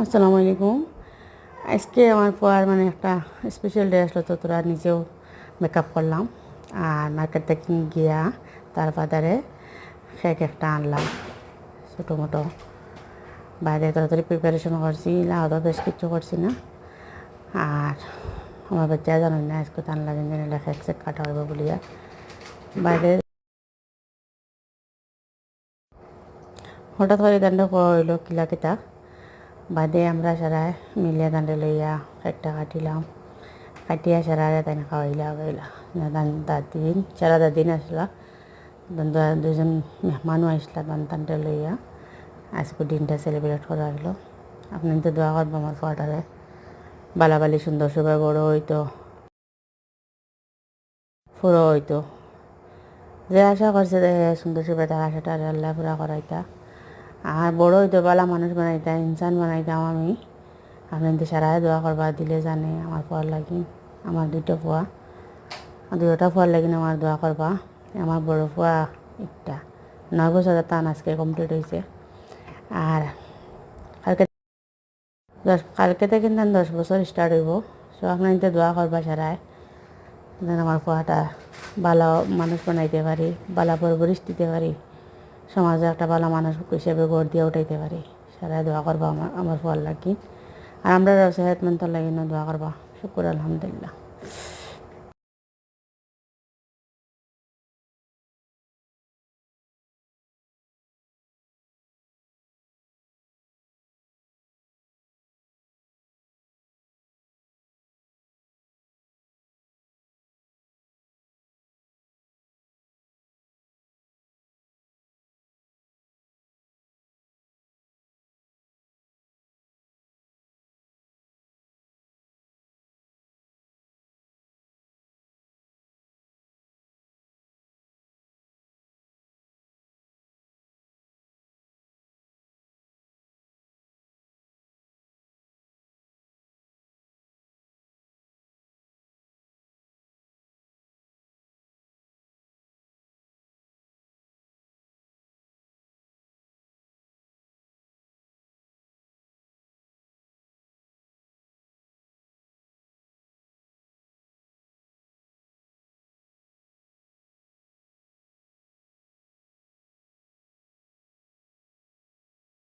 আসসালামু আলাইকুম। আজকে আমার পর মানে একটা স্পেশাল ডে আসলো, তো তোরা নিজেও মেকআপ করলাম আর মার্কেট থেকে গিয়া তার বাজারে কেক একটা আনলাম ছোটো মোটো। বাইরে তাড়াতাড়ি প্রিপারেশন করছি, লাউদা বেশ কিছু করছি না। আর আমার বাচ্চা জানেন না আজকে টান লাগে জানিলে কেক সেক কাটা হইব বলিয়া বাইরে হঠাৎ করে দান্ডা খাওয়া হইলো কিলা কিতা বাদে আমরা সারাই মিলিয়া দান্ডে লইয়া কেকটা কাটিলাম। কাটিয়া সারারে তাই খাওয়াইলা গাইলা দাদিন সারা দাদিন আসলা দুজন মেহমানও আসলা দান্তানটা লইয়া আজকে দিনটা সেলিব্রেট করা হইলো। আপনি তো দোয়া করবো আমার ফটারে বালাবালি সুন্দর সবাই বড় হইতো পুরো হইতো, যে আশা করছে যে সুন্দর সবাই তার আশাটা আল্লাহ পুরা করাইতা আর বড় হইতো বালা মানুষ বানাইতা ইনসান বানাইতাম আমি। আপনি তো সারাই দোয়া করবা দিলে জানে আমার পর লাগি আমার দুইটা ফুয়ার লাগিন আমার দোয়া করবা। আমার বড় ফুয়া একটা 9 বছর টান আজকে কমপ্লিট হয়েছে। আর কালকে থেকে কিন্তু 10 বছর স্টার্ট হইব। সো আপনার দোয়া করবা সারায় যেন আমার ফুয়াটা ভালো মানুষ বানাইতে পারি, ভালো পরিবেশ দিতে পারি, সমাজে একটা ভালো মানুষ হিসেবে গড় দিয়ে উঠাইতে পারি। সারায় দোয়া করবা আমার ফুয়ার লাগি আর আমরা সেহতমন্ত লাগিন দোয়া করবা। শুক্র আলহামদুলিল্লাহ।